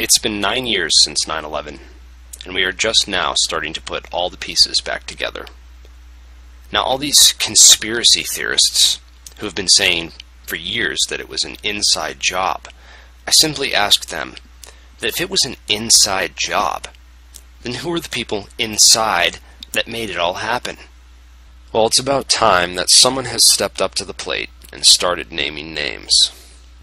It's been 9 years since 9/11, and we are just now starting to put all the pieces back together. Now, all these conspiracy theorists who have been saying for years that it was an inside job, I simply asked them that if it was an inside job, then who were the people inside that made it all happen? Well, it's about time that someone has stepped up to the plate and started naming names.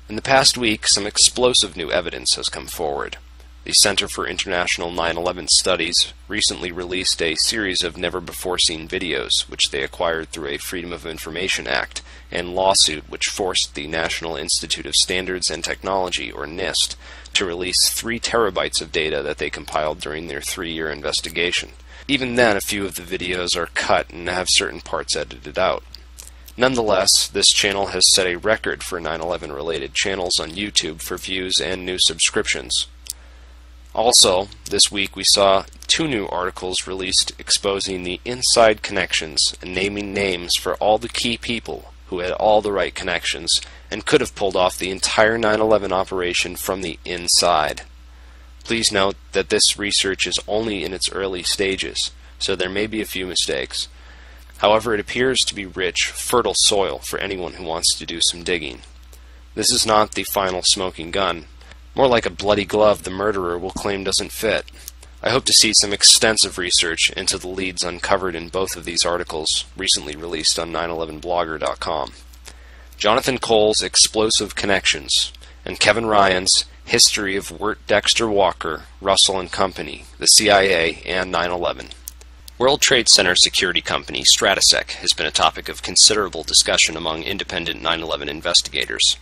In the past week, some explosive new evidence has come forward. The Center for International 9/11 Studies recently released a series of never-before-seen videos, which they acquired through a Freedom of Information Act and lawsuit which forced the National Institute of Standards and Technology, or NIST, to release 3 terabytes of data that they compiled during their 3-year investigation. Even then, a few of the videos are cut and have certain parts edited out. Nonetheless, this channel has set a record for 9/11 related channels on YouTube for views and new subscriptions. Also, this week we saw 2 new articles released exposing the inside connections and naming names for all the key people who had all the right connections and could have pulled off the entire 9/11 operation from the inside. Please note that this research is only in its early stages, so there may be a few mistakes. However, it appears to be rich, fertile soil for anyone who wants to do some digging. This is not the final smoking gun. More like a bloody glove the murderer will claim doesn't fit. I hope to see some extensive research into the leads uncovered in both of these articles, recently released on 911blogger.com. Jonathan Cole's Explosive Connections, and Kevin Ryan's History of Wirt Dexter Walker, Russell and Company, the CIA, and 9/11. World Trade Center security company Stratesec has been a topic of considerable discussion among independent 9/11 investigators.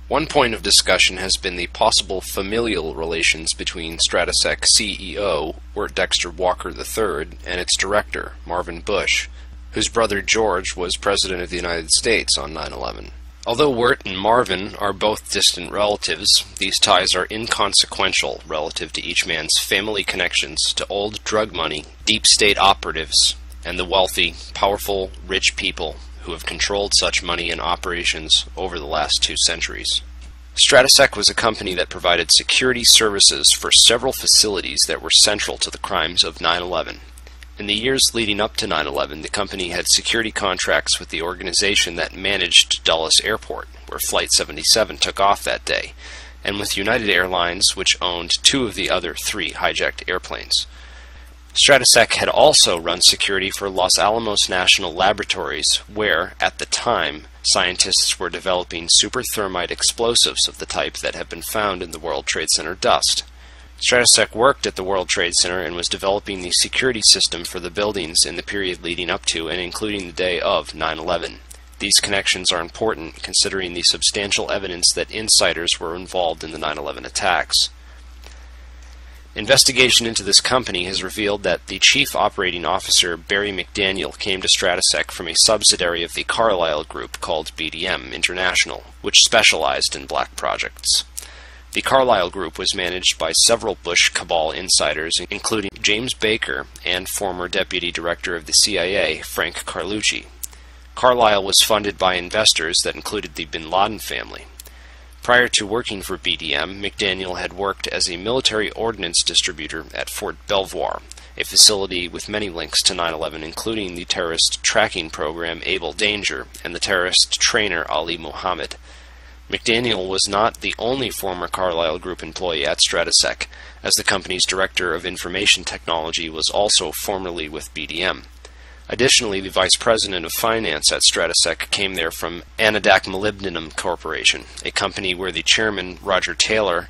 One point of discussion has been the possible familial relations between Stratesec CEO Wirt Dexter Walker III and its director, Marvin Bush, whose brother George was President of the United States on 9/11. Although Wirt and Marvin are both distant relatives, these ties are inconsequential relative to each man's family connections to old drug money, deep state operatives, and the wealthy, powerful, rich people who have controlled such money and operations over the last 2 centuries. Stratesec was a company that provided security services for several facilities that were central to the crimes of 9/11. In the years leading up to 9/11, the company had security contracts with the organization that managed Dulles Airport, where Flight 77 took off that day, and with United Airlines, which owned 2 of the other 3 hijacked airplanes. Stratesec had also run security for Los Alamos National Laboratories, where, at the time, scientists were developing superthermite explosives of the type that have been found in the World Trade Center dust. Stratesec worked at the World Trade Center and was developing the security system for the buildings in the period leading up to and including the day of 9/11. These connections are important considering the substantial evidence that insiders were involved in the 9/11 attacks. Investigation into this company has revealed that the chief operating officer, Barry McDaniel, came to Stratesec from a subsidiary of the Carlyle Group called BDM International, which specialized in black projects. The Carlyle Group was managed by several Bush cabal insiders, including James Baker and former Deputy Director of the CIA, Frank Carlucci. Carlyle was funded by investors that included the Bin Laden family. Prior to working for BDM, McDaniel had worked as a military ordnance distributor at Fort Belvoir, a facility with many links to 9/11, including the terrorist tracking program Able Danger and the terrorist trainer Ali Mohammed. McDaniel was not the only former Carlyle Group employee at Stratesec, as the company's Director of Information Technology was also formerly with BDM. Additionally, the Vice President of Finance at Stratesec came there from Anadarko Molybdenum Corporation, a company where the chairman, Roger Taylor,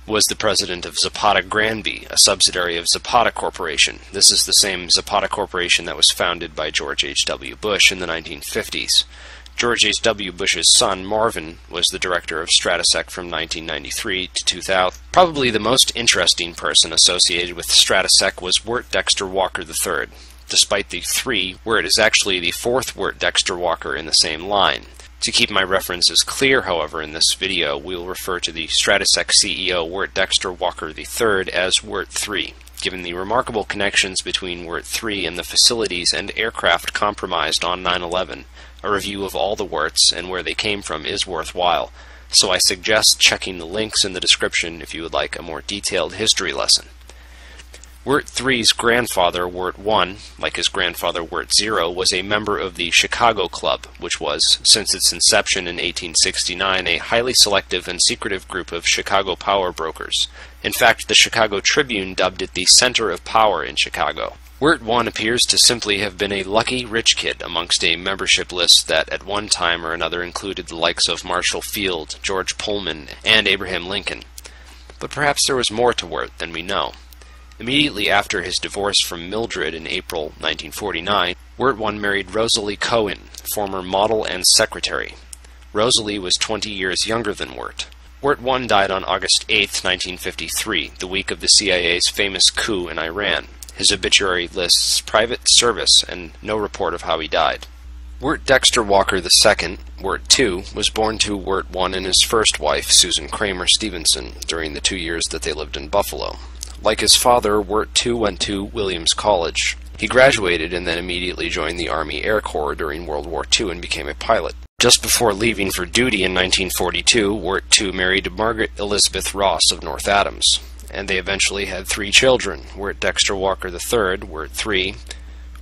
was the president of Zapata Granby, a subsidiary of Zapata Corporation. This is the same Zapata Corporation that was founded by George H.W. Bush in the 1950s. George H.W. Bush's son, Marvin, was the director of Stratesec from 1993 to 2000. Probably the most interesting person associated with Stratesec was Wirt Dexter Walker III. Despite the 3, Wirt is actually the 4th Wirt Dexter Walker in the same line. To keep my references clear, however, in this video, we will refer to the Stratesec CEO Wirt Dexter Walker III as Wirt III. Given the remarkable connections between Wirt III and the facilities and aircraft compromised on 9/11, a review of all the Wirts and where they came from is worthwhile, so I suggest checking the links in the description if you would like a more detailed history lesson. Wirt III's grandfather, Wirt I, like his grandfather Wirt I, was a member of the Chicago Club, which was, since its inception in 1869, a highly selective and secretive group of Chicago power brokers. In fact, the Chicago Tribune dubbed it the center of power in Chicago. Wirt I appears to simply have been a lucky rich kid amongst a membership list that at one time or another included the likes of Marshall Field, George Pullman, and Abraham Lincoln. But perhaps there was more to Wirt than we know. Immediately after his divorce from Mildred in April 1949, Wirt I married Rosalie Cohen, former model and secretary. Rosalie was 20 years younger than Wirt. Wirt I died on August 8, 1953, the week of the CIA's famous coup in Iran. His obituary lists private service and no report of how he died. Wirt Dexter Walker II, Wirt II, was born to Wirt I and his first wife, Susan Kramer Stevenson, during the 2 years that they lived in Buffalo. Like his father, Wirt II went to Williams College. He graduated and then immediately joined the Army Air Corps during World War II and became a pilot. Just before leaving for duty in 1942, Wirt II married Margaret Elizabeth Ross of North Adams, and they eventually had 3 children, Wirt Dexter Walker III, Wirt III,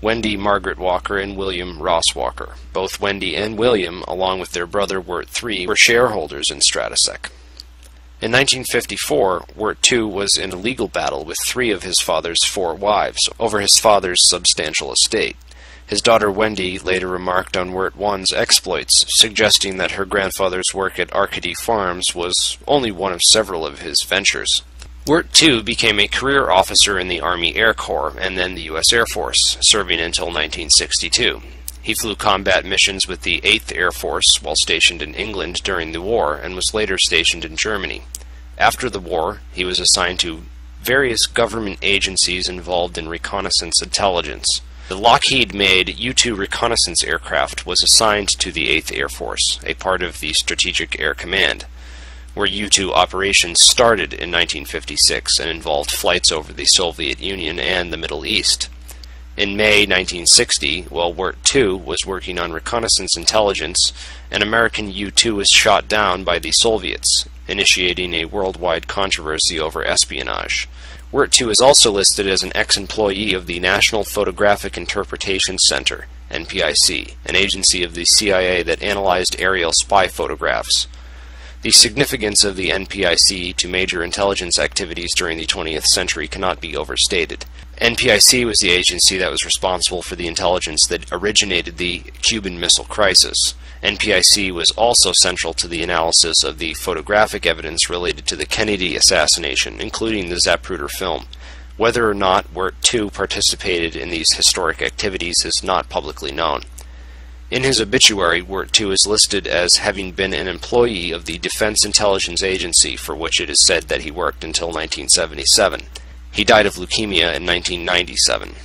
Wendy Margaret Walker, and William Ross Walker. Both Wendy and William, along with their brother Wirt III, were shareholders in Stratesec. In 1954, Wirt II was in a legal battle with 3 of his father's 4 wives over his father's substantial estate. His daughter Wendy later remarked on Wirt I's exploits, suggesting that her grandfather's work at Arcady Farms was only one of several of his ventures. Wirt II became a career officer in the Army Air Corps and then the U.S. Air Force, serving until 1962. He flew combat missions with the 8th Air Force while stationed in England during the war and was later stationed in Germany. After the war, he was assigned to various government agencies involved in reconnaissance intelligence. The Lockheed-made U-2 reconnaissance aircraft was assigned to the 8th Air Force, a part of the Strategic Air Command, where U-2 operations started in 1956 and involved flights over the Soviet Union and the Middle East. In May 1960, while Wirt II was working on reconnaissance intelligence, an American U-2 was shot down by the Soviets, initiating a worldwide controversy over espionage. Wirt II is also listed as an ex-employee of the National Photographic Interpretation Center, NPIC, an agency of the CIA that analyzed aerial spy photographs. The significance of the NPIC to major intelligence activities during the 20th century cannot be overstated. NPIC was the agency that was responsible for the intelligence that originated the Cuban Missile Crisis. NPIC was also central to the analysis of the photographic evidence related to the Kennedy assassination, including the Zapruder film. Whether or not Wirt II participated in these historic activities is not publicly known. In his obituary, Wirt II is listed as having been an employee of the Defense Intelligence Agency, for which it is said that he worked until 1977. He died of leukemia in 1997.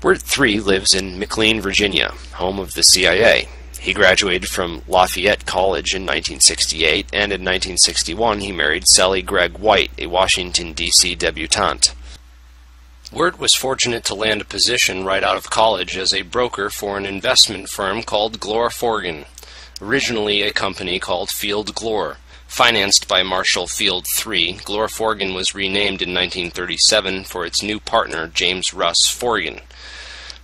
Wirt III lives in McLean, Virginia, home of the CIA. He graduated from Lafayette College in 1968, and in 1961 he married Sally Gregg White, a Washington, D.C. debutante. Wirt was fortunate to land a position right out of college as a broker for an investment firm called Glor Forgan, originally a company called Field Glor. Financed by Marshall Field III, Glor Forgan was renamed in 1937 for its new partner, James Russ Forgan.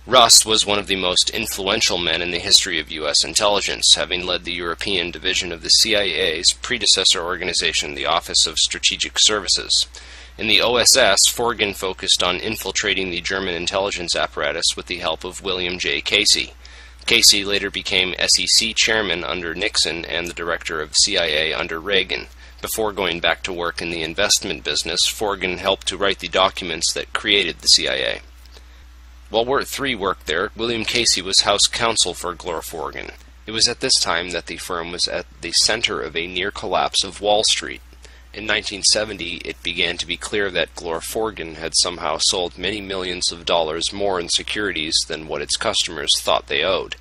Russ was one of the most influential men in the history of U.S. intelligence, having led the European division of the CIA's predecessor organization, the Office of Strategic Services. In the OSS, Forgan focused on infiltrating the German intelligence apparatus with the help of William J. Casey. Casey later became SEC chairman under Nixon and the director of CIA under Reagan. Before going back to work in the investment business, Forgan helped to write the documents that created the CIA. While Wirt III worked there, William Casey was House Counsel for Glor Forgan. It was at this time that the firm was at the center of a near collapse of Wall Street. In 1970, it began to be clear that Glor Forgan had somehow sold many millions of dollars more in securities than what its customers thought they owed.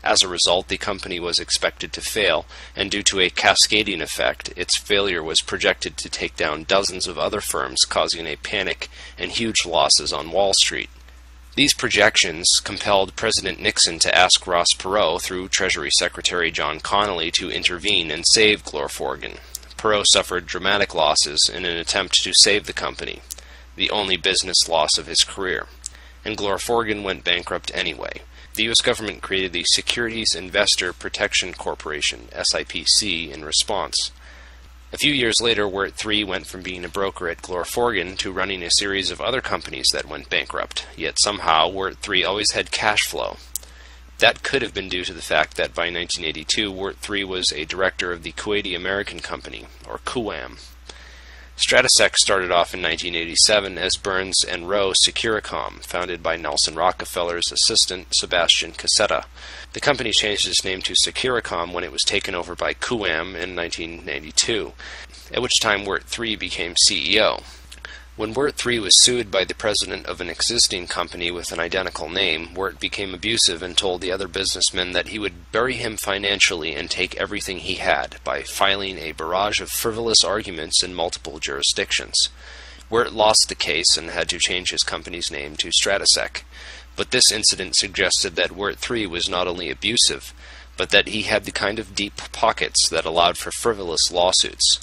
As a result, the company was expected to fail, and due to a cascading effect, its failure was projected to take down dozens of other firms, causing a panic and huge losses on Wall Street. These projections compelled President Nixon to ask Ross Perot through Treasury Secretary John Connally to intervene and save Glorforgan. Perot suffered dramatic losses in an attempt to save the company, the only business loss of his career, and Glorforgan went bankrupt anyway. The U.S. government created the Securities Investor Protection Corporation, SIPC, in response. A few years later, Wirt III went from being a broker at Glorforgan to running a series of other companies that went bankrupt, yet somehow Wirt III always had cash flow. That could have been due to the fact that by 1982, Wirt III was a director of the Kuwaiti American Company, or KUAM. Stratesec started off in 1987 as Burns and Rowe Securicom, founded by Nelson Rockefeller's assistant, Sebastian Cassetta. The company changed its name to Securicom when it was taken over by KUAM in 1992, at which time Wirt III became CEO. When Wirt III was sued by the president of an existing company with an identical name, Wirt became abusive and told the other businessmen that he would bury him financially and take everything he had by filing a barrage of frivolous arguments in multiple jurisdictions. Wirt lost the case and had to change his company's name to Stratesec. But this incident suggested that Wirt III was not only abusive, but that he had the kind of deep pockets that allowed for frivolous lawsuits.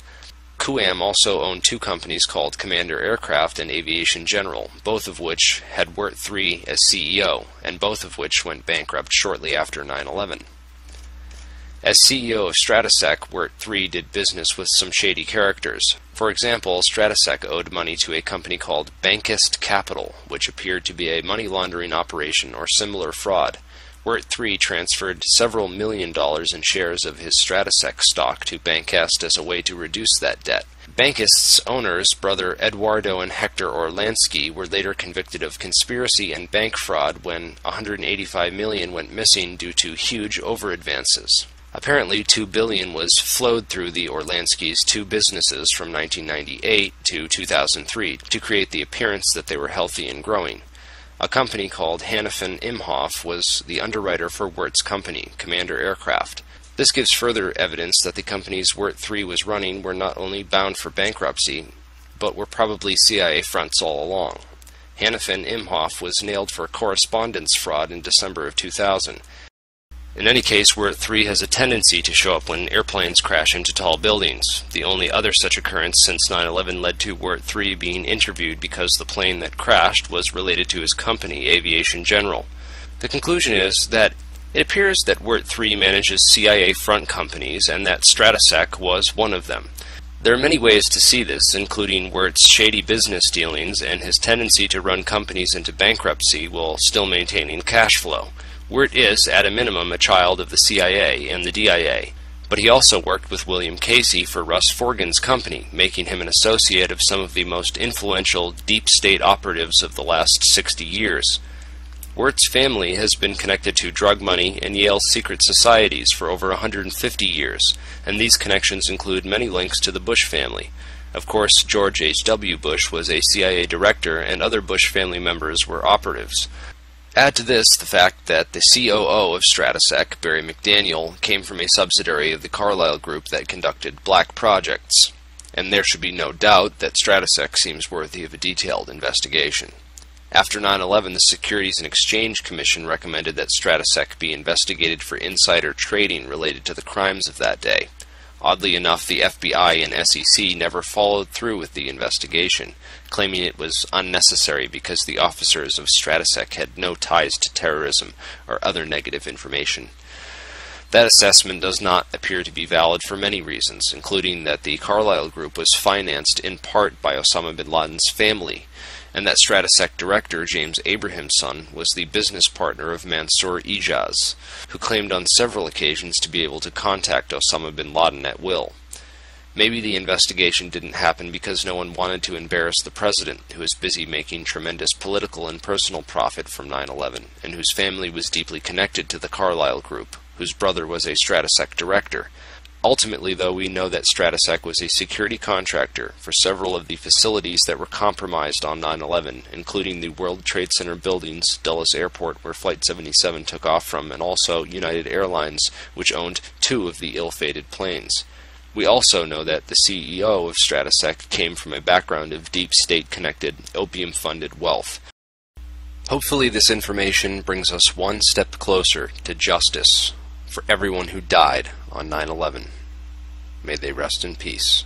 KUAM also owned two companies called Commander Aircraft and Aviation General, both of which had Wirt III as CEO, and both of which went bankrupt shortly after 9/11. As CEO of Stratesec, Wirt III did business with some shady characters. For example, Stratesec owed money to a company called Bankist Capital, which appeared to be a money laundering operation or similar fraud. Wirt III transferred several $1 million in shares of his Stratesec stock to Bankist as a way to reduce that debt. Bankist's owners, brother Eduardo and Hector Orlansky, were later convicted of conspiracy and bank fraud when $185 million went missing due to huge overadvances. Apparently, $2 billion was flowed through the Orlanskys' two businesses from 1998 to 2003 to create the appearance that they were healthy and growing. A company called Hanifin Imhoff was the underwriter for Wirt's company, Commander Aircraft. This gives further evidence that the companies Wirt III was running were not only bound for bankruptcy, but were probably CIA fronts all along. Hanifin Imhoff was nailed for correspondence fraud in December of 2000. In any case, Wirt III has a tendency to show up when airplanes crash into tall buildings. The only other such occurrence since 9/11 led to Wirt III being interviewed because the plane that crashed was related to his company, Aviation General. The conclusion is that it appears that Wirt III manages CIA front companies and that Stratesec was one of them. There are many ways to see this, including Wirt's shady business dealings and his tendency to run companies into bankruptcy while still maintaining cash flow. Wirt is, at a minimum, a child of the CIA and the DIA, but he also worked with William Casey for Russ Forgan's company, making him an associate of some of the most influential deep state operatives of the last 60 years. Wirt's family has been connected to drug money and Yale's secret societies for over 150 years, and these connections include many links to the Bush family. Of course, George H.W. Bush was a CIA director, and other Bush family members were operatives. Add to this the fact that the COO of Stratesec, Barry McDaniel, came from a subsidiary of the Carlyle Group that conducted black projects, and there should be no doubt that Stratesec seems worthy of a detailed investigation. After 9/11, the Securities and Exchange Commission recommended that Stratesec be investigated for insider trading related to the crimes of that day. Oddly enough, the FBI and SEC never followed through with the investigation, claiming it was unnecessary because the officers of Stratesec had no ties to terrorism or other negative information. That assessment does not appear to be valid for many reasons, including that the Carlyle Group was financed in part by Osama bin Laden's family, and that Stratesec director James Abraham's son was the business partner of Mansour Ijaz, who claimed on several occasions to be able to contact Osama bin Laden at will. Maybe the investigation didn't happen because no one wanted to embarrass the president, who was busy making tremendous political and personal profit from 9/11, and whose family was deeply connected to the Carlyle Group, whose brother was a Stratesec director. Ultimately, though, we know that Stratesec was a security contractor for several of the facilities that were compromised on 9/11, including the World Trade Center buildings, Dulles Airport, where Flight 77 took off from, and also United Airlines, which owned two of the ill-fated planes. We also know that the CEO of Stratesec came from a background of deep state-connected, opium-funded wealth. Hopefully this information brings us one step closer to justice for everyone who died on 9/11. May they rest in peace.